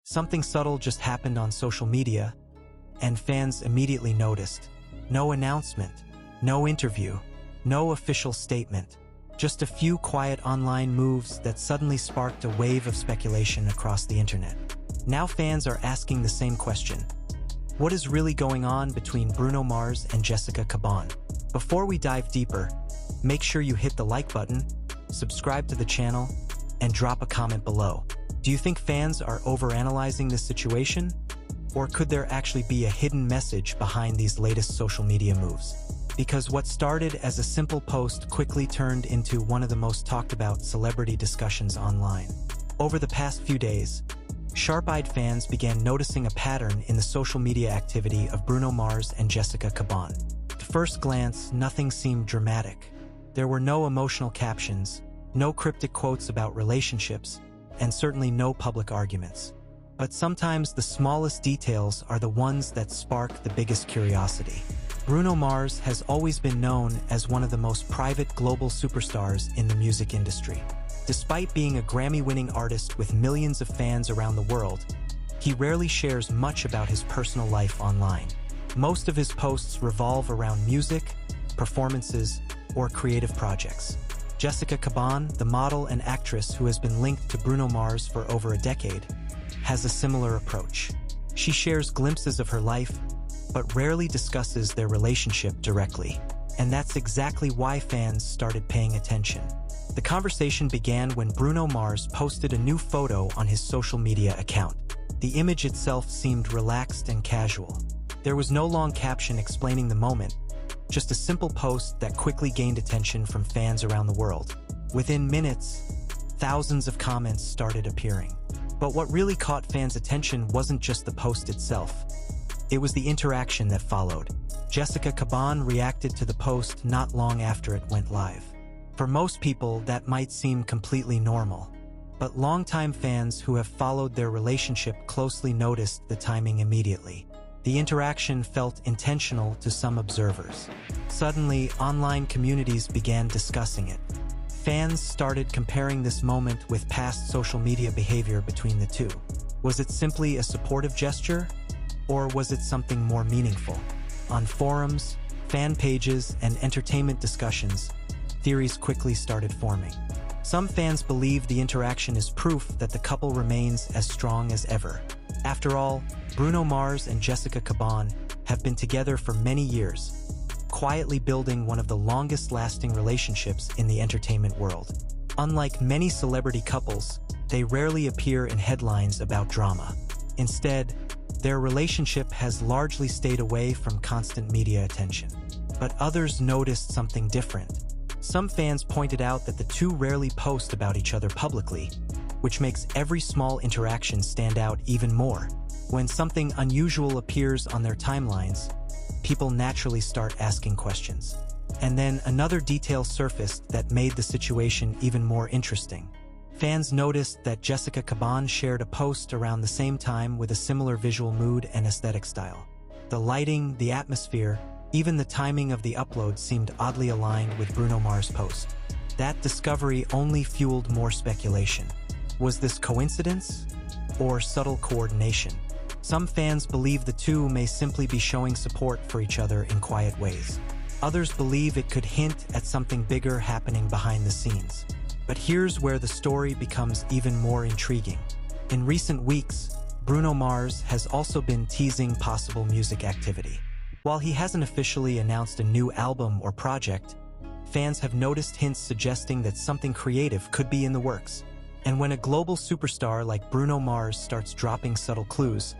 Something subtle just happened on social media, and fans immediately noticed. No announcement, no interview, no official statement. Just a few quiet online moves that suddenly sparked a wave of speculation across the internet. Now fans are asking the same question. What is really going on between Bruno Mars and Jessica Caban? Before we dive deeper, make sure you hit the like button, subscribe to the channel, and drop a comment below. Do you think fans are overanalyzing this situation? Or could there actually be a hidden message behind these latest social media moves? Because what started as a simple post quickly turned into one of the most talked about celebrity discussions online. Over the past few days, sharp-eyed fans began noticing a pattern in the social media activity of Bruno Mars and Jessica Caban. At first glance, nothing seemed dramatic. There were no emotional captions, no cryptic quotes about relationships, and certainly no public arguments. But sometimes the smallest details are the ones that spark the biggest curiosity. Bruno Mars has always been known as one of the most private global superstars in the music industry. Despite being a Grammy-winning artist with millions of fans around the world, he rarely shares much about his personal life online. Most of his posts revolve around music, performances, or creative projects. Jessica Caban, the model and actress who has been linked to Bruno Mars for over a decade, has a similar approach. She shares glimpses of her life, but rarely discusses their relationship directly. And that's exactly why fans started paying attention. The conversation began when Bruno Mars posted a new photo on his social media account. The image itself seemed relaxed and casual. There was no long caption explaining the moment, just a simple post that quickly gained attention from fans around the world. Within minutes, thousands of comments started appearing. But what really caught fans' attention wasn't just the post itself. It was the interaction that followed. Jessica Caban reacted to the post not long after it went live. For most people, that might seem completely normal. But longtime fans who have followed their relationship closely noticed the timing immediately. The interaction felt intentional to some observers. Suddenly, online communities began discussing it. Fans started comparing this moment with past social media behavior between the two. Was it simply a supportive gesture? Or was it something more meaningful? On forums, fan pages, and entertainment discussions, theories quickly started forming. Some fans believe the interaction is proof that the couple remains as strong as ever. After all, Bruno Mars and Jessica Caban have been together for many years, quietly building one of the longest-lasting relationships in the entertainment world. Unlike many celebrity couples, they rarely appear in headlines about drama. Instead, their relationship has largely stayed away from constant media attention. But others noticed something different. Some fans pointed out that the two rarely post about each other publicly, which makes every small interaction stand out even more. When something unusual appears on their timelines, people naturally start asking questions. And then another detail surfaced that made the situation even more interesting. Fans noticed that Jessica Caban shared a post around the same time with a similar visual mood and aesthetic style. The lighting, the atmosphere, even the timing of the upload seemed oddly aligned with Bruno Mars' post. That discovery only fueled more speculation. Was this coincidence or subtle coordination? Some fans believe the two may simply be showing support for each other in quiet ways. Others believe it could hint at something bigger happening behind the scenes. But here's where the story becomes even more intriguing. In recent weeks, Bruno Mars has also been teasing possible music activity. While he hasn't officially announced a new album or project, fans have noticed hints suggesting that something creative could be in the works. And when a global superstar like Bruno Mars starts dropping subtle clues,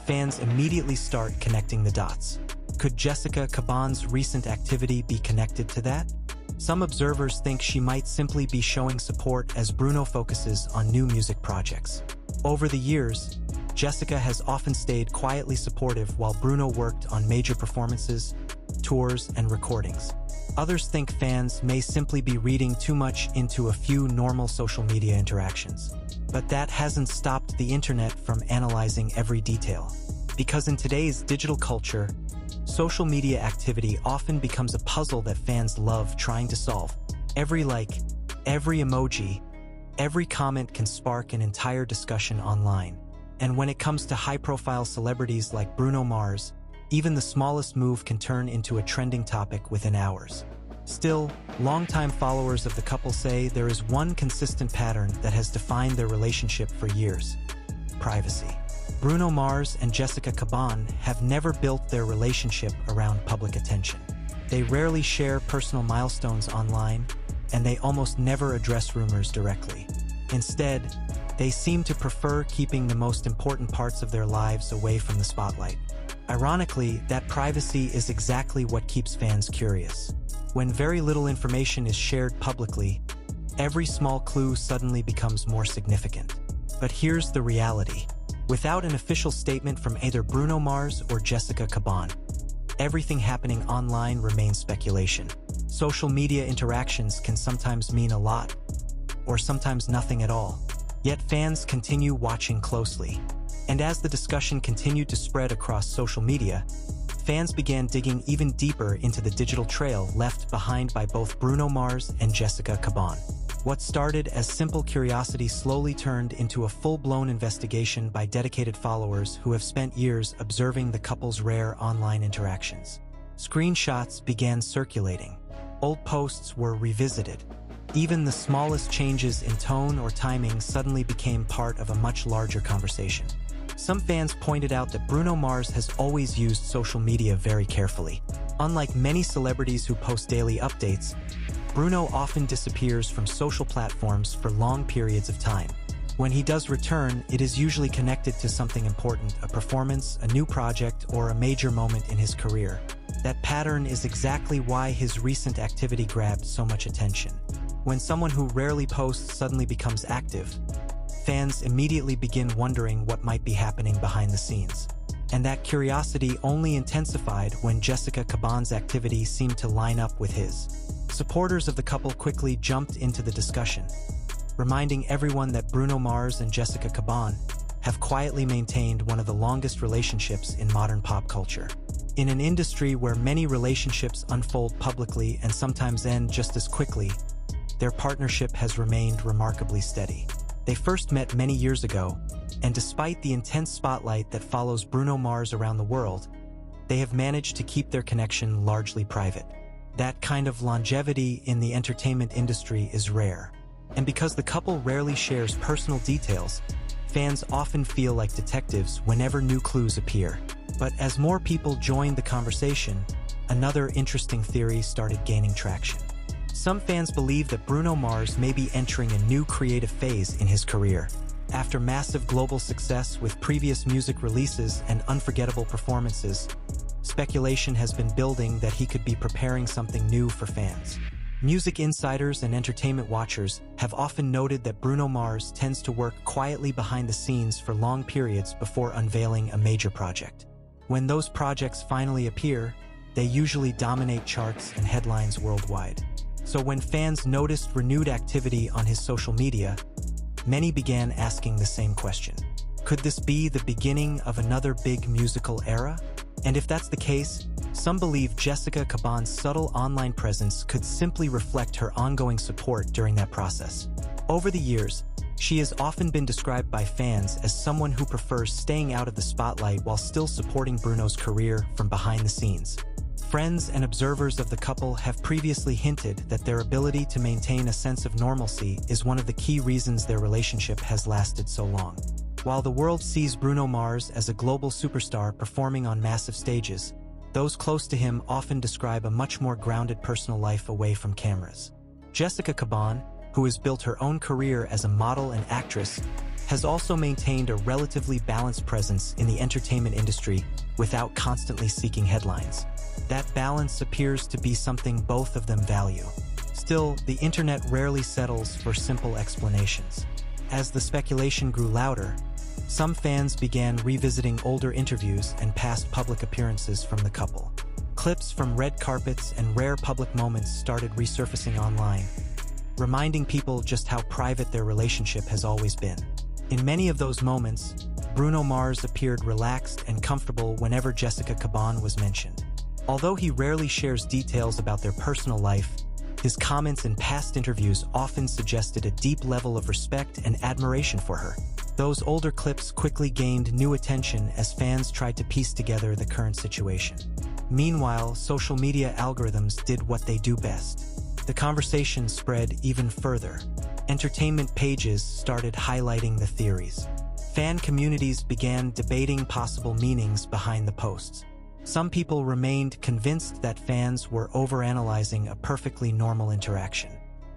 fans immediately start connecting the dots. Could Jessica Caban's recent activity be connected to that? Some observers think she might simply be showing support as Bruno focuses on new music projects. Over the years, Jessica has often stayed quietly supportive while Bruno worked on major performances, tours, and recordings. Others think fans may simply be reading too much into a few normal social media interactions. But that hasn't stopped the internet from analyzing every detail. Because in today's digital culture, social media activity often becomes a puzzle that fans love trying to solve. Every like, every emoji, every comment can spark an entire discussion online. And when it comes to high-profile celebrities like Bruno Mars, even the smallest move can turn into a trending topic within hours. Still, longtime followers of the couple say there is one consistent pattern that has defined their relationship for years: privacy. Bruno Mars and Jessica Caban have never built their relationship around public attention. They rarely share personal milestones online, and they almost never address rumors directly. Instead, they seem to prefer keeping the most important parts of their lives away from the spotlight. Ironically, that privacy is exactly what keeps fans curious. When very little information is shared publicly, every small clue suddenly becomes more significant. But here's the reality. Without an official statement from either Bruno Mars or Jessica Caban, everything happening online remains speculation. Social media interactions can sometimes mean a lot, or sometimes nothing at all. Yet fans continue watching closely. And as the discussion continued to spread across social media, fans began digging even deeper into the digital trail left behind by both Bruno Mars and Jessica Caban. What started as simple curiosity slowly turned into a full-blown investigation by dedicated followers who have spent years observing the couple's rare online interactions. Screenshots began circulating. Old posts were revisited. Even the smallest changes in tone or timing suddenly became part of a much larger conversation. Some fans pointed out that Bruno Mars has always used social media very carefully. Unlike many celebrities who post daily updates, Bruno often disappears from social platforms for long periods of time. When he does return, it is usually connected to something important: a performance, a new project, or a major moment in his career. That pattern is exactly why his recent activity grabbed so much attention. When someone who rarely posts suddenly becomes active, fans immediately begin wondering what might be happening behind the scenes. And that curiosity only intensified when Jessica Caban's activity seemed to line up with his. Supporters of the couple quickly jumped into the discussion, reminding everyone that Bruno Mars and Jessica Caban have quietly maintained one of the longest relationships in modern pop culture. In an industry where many relationships unfold publicly and sometimes end just as quickly, their partnership has remained remarkably steady. They first met many years ago, and despite the intense spotlight that follows Bruno Mars around the world, they have managed to keep their connection largely private. That kind of longevity in the entertainment industry is rare. And because the couple rarely shares personal details, fans often feel like detectives whenever new clues appear. But as more people joined the conversation, another interesting theory started gaining traction. Some fans believe that Bruno Mars may be entering a new creative phase in his career. After massive global success with previous music releases and unforgettable performances, speculation has been building that he could be preparing something new for fans. Music insiders and entertainment watchers have often noted that Bruno Mars tends to work quietly behind the scenes for long periods before unveiling a major project. When those projects finally appear, they usually dominate charts and headlines worldwide. So when fans noticed renewed activity on his social media, many began asking the same question. Could this be the beginning of another big musical era? And if that's the case, some believe Jessica Caban's subtle online presence could simply reflect her ongoing support during that process. Over the years, she has often been described by fans as someone who prefers staying out of the spotlight while still supporting Bruno's career from behind the scenes. Friends and observers of the couple have previously hinted that their ability to maintain a sense of normalcy is one of the key reasons their relationship has lasted so long. While the world sees Bruno Mars as a global superstar performing on massive stages, those close to him often describe a much more grounded personal life away from cameras. Jessica Caban, who has built her own career as a model and actress, has also maintained a relatively balanced presence in the entertainment industry without constantly seeking headlines. That balance appears to be something both of them value. Still, the internet rarely settles for simple explanations. As the speculation grew louder, some fans began revisiting older interviews and past public appearances from the couple. Clips from red carpets and rare public moments started resurfacing online, reminding people just how private their relationship has always been. In many of those moments, Bruno Mars appeared relaxed and comfortable whenever Jessica Caban was mentioned. Although he rarely shares details about their personal life, his comments in past interviews often suggested a deep level of respect and admiration for her. Those older clips quickly gained new attention as fans tried to piece together the current situation. Meanwhile, social media algorithms did what they do best. The conversation spread even further. Entertainment pages started highlighting the theories. Fan communities began debating possible meanings behind the posts. Some people remained convinced that fans were overanalyzing a perfectly normal interaction.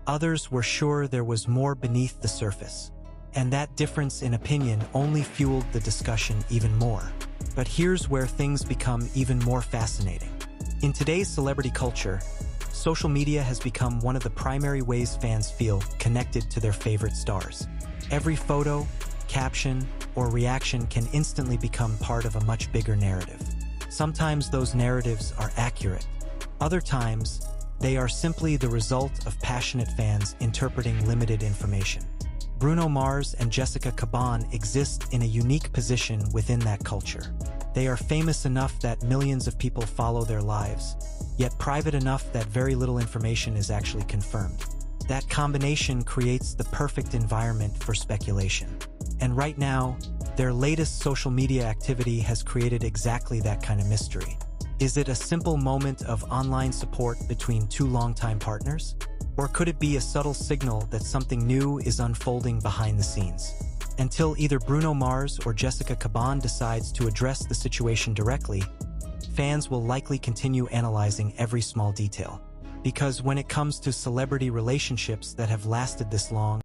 Others were sure there was more beneath the surface. And that difference in opinion only fueled the discussion even more. But here's where things become even more fascinating. In today's celebrity culture, social media has become one of the primary ways fans feel connected to their favorite stars. Every photo, caption, or reaction can instantly become part of a much bigger narrative. Sometimes those narratives are accurate. Other times, they are simply the result of passionate fans interpreting limited information. Bruno Mars and Jessica Caban exist in a unique position within that culture. They are famous enough that millions of people follow their lives, yet private enough that very little information is actually confirmed. That combination creates the perfect environment for speculation. And right now, their latest social media activity has created exactly that kind of mystery. Is it a simple moment of online support between two longtime partners? Or could it be a subtle signal that something new is unfolding behind the scenes? Until either Bruno Mars or Jessica Caban decides to address the situation directly, fans will likely continue analyzing every small detail. Because when it comes to celebrity relationships that have lasted this long,